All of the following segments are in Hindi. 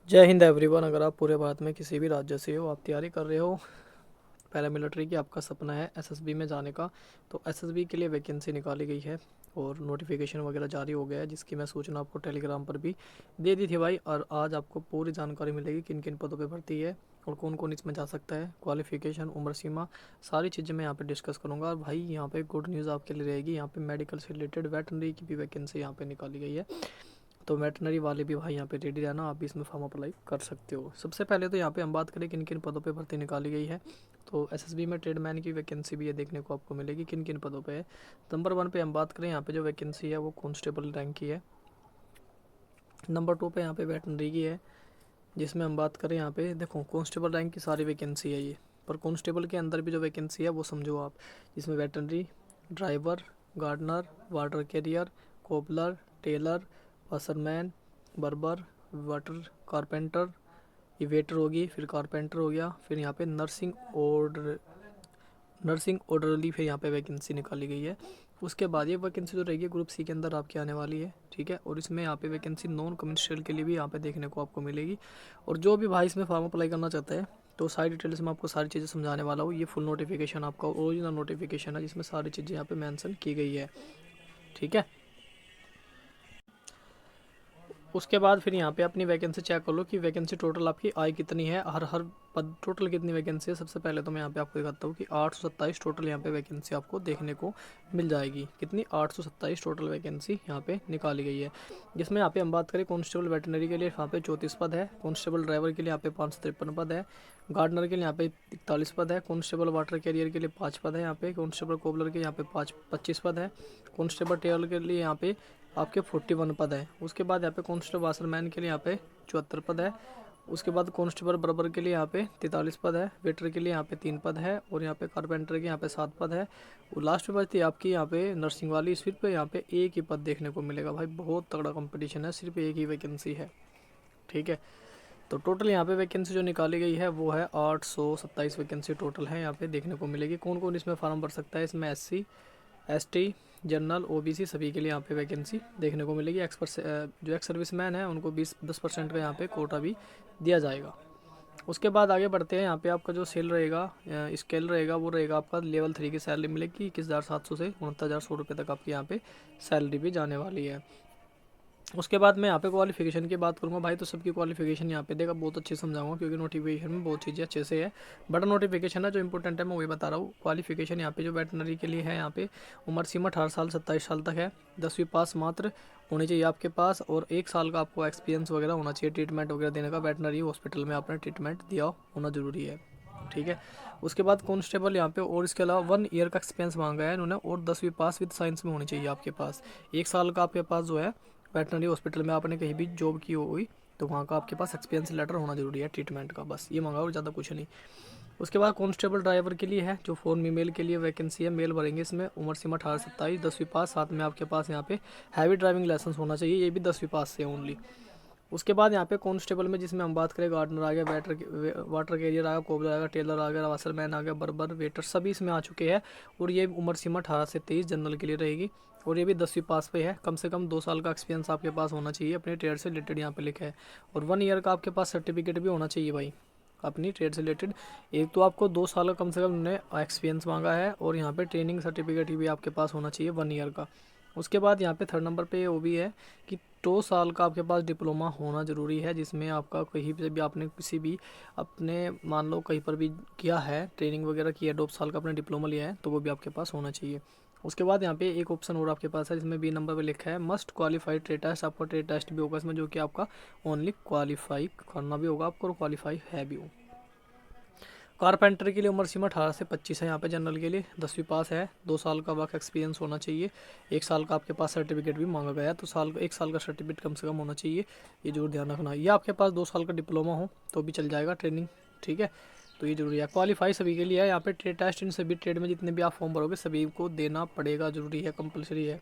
जय हिंद एवरीवन। अगर आप पूरे भारत में किसी भी राज्य से हो, आप तैयारी कर रहे हो पैरामिलिट्री की, आपका सपना है एसएसबी में जाने का, तो एसएसबी के लिए वैकेंसी निकाली गई है और नोटिफिकेशन वगैरह जारी हो गया है, जिसकी मैं सूचना आपको टेलीग्राम पर भी दे दी थी भाई। और आज आपको पूरी जानकारी मिलेगी किन किन पदों पर भर्ती है और कौन कौन इसमें जा सकता है, क्वालिफिकेशन, उम्र सीमा, सारी चीज़ें मैं यहाँ पे डिस्कस करूँगा। और भाई यहाँ पे गुड न्यूज़ आपके लिए रहेगी, यहाँ पे मेडिकल से रिलेटेड वेटनरी की भी वैकेंसी यहाँ पे निकाली गई है। तो वेटनरी वाले भी भाई यहाँ पे रेडी रहना, आप भी इसमें फॉर्म अप्लाई कर सकते हो। सबसे पहले तो यहाँ पे हम बात करें किन किन पदों पे भर्ती निकाली गई है, तो एसएसबी में ट्रेडमैन की वैकेंसी भी ये देखने को आपको मिलेगी किन किन पदों पे है। नंबर 1 पे हम बात करें, यहाँ पे जो वैकेंसी है वो कांस्टेबल रैंक की है। नंबर 2 पे यहाँ पे वेटनरी की है, जिसमें हम बात करें यहाँ पे देखो कांस्टेबल रैंक की सारी वैकेंसी है ये, पर कांस्टेबल के अंदर भी जो वैकेंसी है वो समझो आप, जिसमें veterinary, driver, gardener, water carrier, cobbler, tailor, washerman, barber, water carpenter, ये वेटर होगी, फिर कारपेंटर हो गया, फिर यहाँ पे नर्सिंग ऑर्डरली फिर यहाँ पे वैकेंसी निकाली गई है। उसके बाद ये वैकेंसी जो रहेगी ग्रुप सी के अंदर आपकी आने वाली है, ठीक है। और इसमें यहाँ पे वैकेंसी नॉन कमर्शियल के लिए भी यहाँ पे देखने को आपको मिलेगी। और जो भी भाई इसमें फॉर्म अप्लाई करना चाहता है, तो सारी डिटेल्स में आपको सारी चीज़ें समझाने वाला हूँ। ये फुल नोटिफिकेशन आपका ओरिजिनल नोटिफिकेशन है, जिसमें सारी चीज़ें यहाँ पे मेंशन की गई है, ठीक है। उसके बाद फिर यहाँ पे अपनी वैकेंसी चेक कर लो कि वैकेंसी टोटल आपकी आई कितनी है, हर हर पद टोटल कितनी वैकेंसी है। सबसे पहले तो मैं यहाँ पे आपको दिखाता हूँ कि 827 टोटल यहाँ पे वैकेंसी आपको देखने को मिल जाएगी। कितनी? 827 टोटल वैकेंसी यहाँ पे निकाली गई है, जिसमें यहाँ पे हम बात करें कांस्टेबल वेटनरी के लिए यहाँ पे 34 पद है, कांस्टेबल ड्राइवर के लिए यहाँ पे 553 पद है, गार्डनर के लिए यहाँ पे 41 पद है, कांस्टेबल वाटर कैरियर के लिए 5 पद है यहाँ पे, कांस्टेबल कोबलर के यहाँ पे 25 पद है, कांस्टेबल टेलर के लिए यहाँ पे आपके 41 पद है। उसके बाद यहाँ पे कांस्टेबल वाशरमैन के लिए यहाँ पे 74 पद है। उसके बाद कांस्टेबल बराबर के लिए यहाँ पे 43 पद है, वेटर के लिए यहाँ पे 3 पद है, और यहाँ पे कारपेंटर के यहाँ पे 7 पद है। और लास्ट में बचती है आपकी यहाँ पे नर्सिंग वाली, सिर्फ यहाँ पे एक ही पद देखने को मिलेगा भाई, बहुत तगड़ा कंपटीशन है, सिर्फ एक ही वैकेंसी है, ठीक है। तो टोटल यहाँ पे वैकेंसी जो निकाली गई है वो है 827 वैकेंसी टोटल है यहाँ पे देखने को मिलेगी। कौन कौन इसमें फॉर्म भर सकता है? इसमें एससी, एसटी, जनरल, ओबीसी सभी के लिए यहाँ पे वैकेंसी देखने को मिलेगी। जो एक्स सर्विसमैन है उनको 10% का यहाँ पे कोटा भी दिया जाएगा। उसके बाद आगे बढ़ते हैं। यहाँ पे आपका जो सेल रहेगा, स्केल रहेगा, वो रहेगा आपका लेवल 3 की सैलरी मिलेगी 21,700 से 69,100 रुपये तक आपकी यहाँ पे सैलरी भी जाने वाली है। उसके बाद मैं यहाँ पे क्वालिफिकेशन की बात करूँगा भाई, तो सबकी क्वालिफिकेशन यहाँ पे देखा बहुत अच्छे समझाऊंगा, क्योंकि नोटिफिकेशन में बहुत चीज़ें अच्छे से है। बड़ा नोटिफिकेशन है, जो इंपॉर्टेंट है मैं वही बता रहा हूँ। क्वालिफिकेशन यहाँ पे जो वेटनरी के लिए है, यहाँ पे उम्र सीमा 18 साल 27 साल तक है, 10वीं पास मात्र होनी चाहिए आपके पास, और 1 साल का आपको एक्सपीरियंस वगैरह होना चाहिए, ट्रीटमेंट वगैरह देने का, वेटनरी हॉस्पिटल में आपने ट्रीटमेंट दिया होना जरूरी है, ठीक है। उसके बाद कांस्टेबल यहाँ पे, और इसके अलावा 1 ईयर का एक्सपीरियंस मांगा है इन्होंने, और 10वीं पास विद साइंस में होनी चाहिए आपके पास। 1 साल का आपके पास जो है वेटनरी हॉस्पिटल में आपने कहीं भी जॉब की हुई, तो वहाँ का आपके पास एक्सपीरियंस लेटर होना जरूरी है ट्रीटमेंट का, बस ये मांगा और ज़्यादा कुछ नहीं। उसके बाद कांस्टेबल ड्राइवर के लिए है, जो फॉर मेल के लिए वैकेंसी है, मेल भरेंगे इसमें। उम्र सीमा 18 से 27, 10वीं पास, साथ में आपके पास यहाँ पे हैवी ड्राइविंग लाइसेंस होना चाहिए, ये भी 10वीं पास से ओनली। उसके बाद यहाँ पे कांस्टेबल में जिसमें हम बात करें, गार्डनर आ गया, वाटर कैरियर आ गया, कोबलर आ गया, टेलर आ गया, वाशरमैन आ गया, बर्बर, वेटर सभी इसमें आ चुके हैं। और ये उम्र सीमा 18 से 23 जनरल के लिए रहेगी, और ये भी 10वीं पास पे है। कम से कम 2 साल का एक्सपीरियंस आपके पास होना चाहिए अपने ट्रेड से रिलेटेड, यहाँ पे लिखा है। और 1 ईयर का आपके पास सर्टिफिकेट भी होना चाहिए भाई अपनी ट्रेड से रिलेटेड। एक तो आपको 2 साल का कम से कम उन्होंने एक्सपीरियंस मांगा है, और यहाँ पे ट्रेनिंग सर्टिफिकेट भी आपके पास होना चाहिए 1 ईयर का। उसके बाद यहाँ पे 3rd नंबर पे वो भी है कि 2 साल का आपके पास डिप्लोमा होना ज़रूरी है, जिसमें आपका कहीं से भी आपने किसी भी अपने मान लो कहीं पर भी किया है, ट्रेनिंग वगैरह की है, 2 साल का आपने डिप्लोमा लिया है, तो वो भी आपके पास होना चाहिए। उसके बाद यहाँ पे एक ऑप्शन और आपके पास है, जिसमें बी नंबर पे लिखा है मस्ट क्वालिफाइड ट्रेड टेस्ट। आपका ट्रेड टेस्ट भी होगा इसमें, जो कि आपका ओनली क्वालिफाई करना भी होगा आपको, और क्वालिफाई है भी हो। कारपेंटर के लिए उम्र सीमा 18 से 25 है यहाँ पे, जनरल के लिए 10वीं पास है, 2 साल का वर्क एक्सपीरियंस होना चाहिए, 1 साल का आपके पास सर्टिफिकेट भी मांगा गया है, तो 1 साल का सर्टिफिकेट कम से कम होना चाहिए, ये जरूर ध्यान रखना। या आपके पास 2 साल का डिप्लोमा हो तो भी चल जाएगा ट्रेनिंग, ठीक है, तो ये जरूरी है। क्वालिफाई सभी के लिए है यहाँ पे, ट्रेड टेस्ट इन सभी ट्रेड में जितने भी आप फॉर्म भरोगे सभी को देना पड़ेगा, जरूरी है, कंपलसरी है।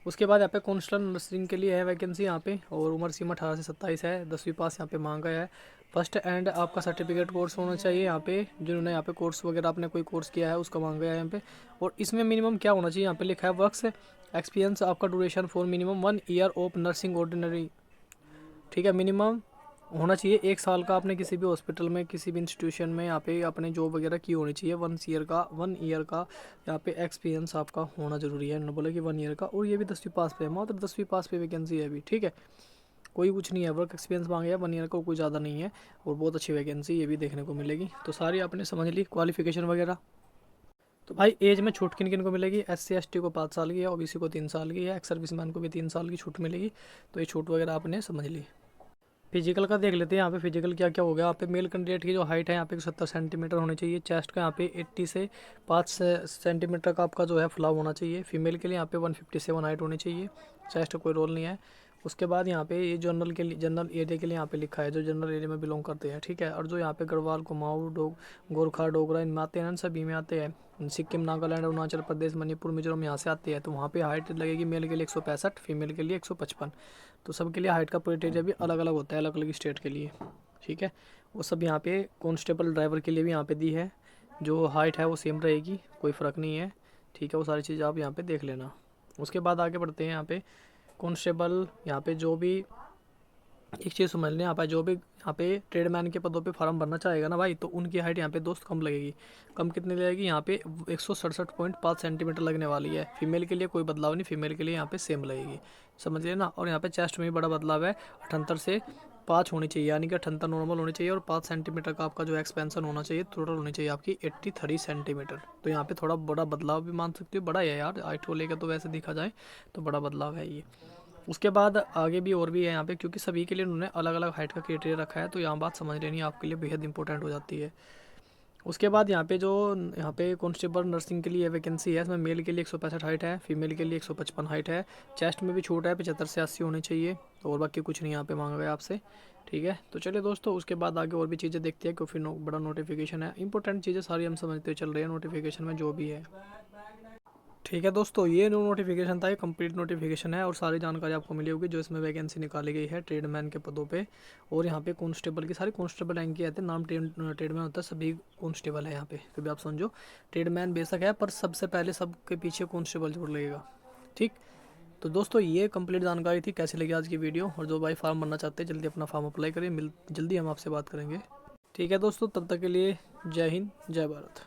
उसके बाद यहाँ पे कांस्टेबल नर्सिंग के लिए है वैकेंसी यहाँ पे, और उम्र सीमा 18 से 27 है, 10वीं पास यहाँ पे मांगा है। फर्स्ट एंड आपका सर्टिफिकेट कोर्स होना चाहिए यहाँ पे, जिन्होंने यहाँ पे कोर्स वगैरह आपने कोई कोर्स किया है उसका मांगा है यहाँ पे। और इसमें मिनिमम क्या होना चाहिए, यहाँ पे लिखा है वर्क्स एक्सपीरियंस आपका duration for minimum 1 year of nursing ordinary, ठीक है, मिनिमम होना चाहिए 1 साल का आपने किसी भी हॉस्पिटल में, किसी भी इंस्टीट्यूशन में यहाँ पे आपने जॉब वगैरह की होनी चाहिए। 1 ईयर का यहाँ पे एक्सपीरियंस आपका होना ज़रूरी है। उन्होंने बोला कि 1 ईयर का, और ये भी 10वीं पास पे है, मात्र 10वीं पास पे वैकेंसी है अभी, ठीक है। कोई कुछ नहीं है, वर्क एक्सपीरियंस मांगे है 1 ईयर का, कोई ज़्यादा नहीं है, और बहुत अच्छी वैकेंसी ये भी देखने को मिलेगी। तो सारी आपने समझ ली क्वालिफिकेशन वगैरह। तो भाई एज में छूट किन किन को मिलेगी? SC ST को 5 साल की है, OBC को 3 साल की है, एक्स सर्विसमैन को भी 3 साल की छूट मिलेगी। तो ये छूट वगैरह आपने समझ ली। फिजिकल का देख लेते हैं यहाँ पे। फिजिकल क्या क्या हो गया यहाँ पे। मेल कैंडिडेट की जो हाइट है यहाँ पे 70 सेंटीमीटर होनी चाहिए। चेस्ट का यहाँ पे 80 से 5 सेंटीमीटर का आपका जो है फुलाव होना चाहिए। फीमेल के लिए यहाँ पे 157 हाइट होनी चाहिए। चेस्ट का कोई रोल नहीं है। उसके बाद यहाँ पे ये जनरल के लिए, जनरल एरिया के लिए यहाँ पे लिखा है, जो जनरल एरिया में बिलोंग करते हैं, ठीक है। और जो यहाँ पे गढ़वाल, कुमाऊँ, गोरखा, डोगरा इनमें आते हैं ना, सभी में आते हैं। सिक्किम, नागालैंड, अरुणाचल प्रदेश, मणिपुर, मिजोरम यहाँ से आते हैं। तो वहाँ पे हाइट लगेगी मेल के लिए 165, फीमेल के लिए 155। तो सबके लिए हाइट का क्राइटेरिया भी अलग अलग होता है, अलग अलग स्टेट के लिए, ठीक है। वो सब यहाँ पे कांस्टेबल ड्राइवर के लिए भी यहाँ पे दी है। जो हाइट है वो सेम रहेगी, कोई फ़र्क नहीं है, ठीक है। वो सारी चीज़ आप यहाँ पे देख लेना। उसके बाद आगे बढ़ते हैं यहाँ पे। कांस्टेबल यहाँ पे जो भी, एक चीज़ समझ लें, यहाँ पे जो भी यहाँ पे ट्रेडमैन के पदों पे फार्म भरना चाहेगा ना भाई, तो उनकी हाइट यहाँ पे दोस्त कम लगेगी। कम कितनी लगेगी? यहाँ पे 167.5 सेंटीमीटर लगने वाली है। फीमेल के लिए कोई बदलाव नहीं, फीमेल के लिए यहाँ पे सेम लगेगी, समझ लेना। और यहाँ पे चेस्ट में भी बड़ा बदलाव है, 78 से 5 होनी चाहिए, यानी कि 78 नॉर्मल होनी चाहिए, और 5 सेंटीमीटर का आपका जो एक्सपेंशन होना चाहिए, टोटल होनी चाहिए आपकी 83 सेंटीमीटर। तो यहाँ पे थोड़ा बड़ा बदलाव भी मान सकते हो, बड़ा है यार हाइट को लेकर, तो वैसे देखा जाए तो बड़ा बदलाव है ये। उसके बाद आगे भी और भी है यहाँ पे, क्योंकि सभी के लिए उन्होंने अलग अलग हाइट का क्राइटेरिया रखा है, तो यहाँ बात समझ लेनी आपके लिए बेहद इंपॉर्टेंट हो जाती है। उसके बाद यहाँ पे जो, यहाँ पे कांस्टेबल नर्सिंग के लिए वैकेंसी है, इसमें मेल के लिए 165 हाइट है, फीमेल के लिए 155 हाइट है। चेस्ट में भी छूट है, 75 से 80 होनी चाहिए, और बाकी कुछ नहीं यहाँ पे मांगा गया आपसे, ठीक है। तो चलिए दोस्तों, उसके बाद आगे और भी चीज़ें देखते हैं, क्योंकि बड़ा नोटिफिकेशन है। इंपॉर्टेंट चीज़ें सारी हम समझते चल रहे हैं नोटिफिकेशन में जो भी है, ठीक है दोस्तों। ये न्यू नोटिफिकेशन था, ये कंप्लीट नोटिफिकेशन है, और सारी जानकारी आपको मिली होगी जो इसमें वैकेंसी निकाली गई है ट्रेडमैन के पदों पे। और यहाँ पे कांस्टेबल की सारी कांस्टेबल रैंक की आते हैं, नाम ट्रेडमैन होता है, सभी कांस्टेबल है यहाँ पे, तो भी आप समझो ट्रेडमैन बेशक है, पर सबसे पहले सबके पीछे कांस्टेबल जरूर लगेगा, ठीक। तो दोस्तों ये कंप्लीट जानकारी थी। कैसी लगी आज की वीडियो? और जो भाई फार्म भरना चाहते हैं जल्दी अपना फॉर्म अप्लाई करें, जल्दी हम आपसे बात करेंगे, ठीक है दोस्तों। तब तक के लिए जय हिंद, जय भारत।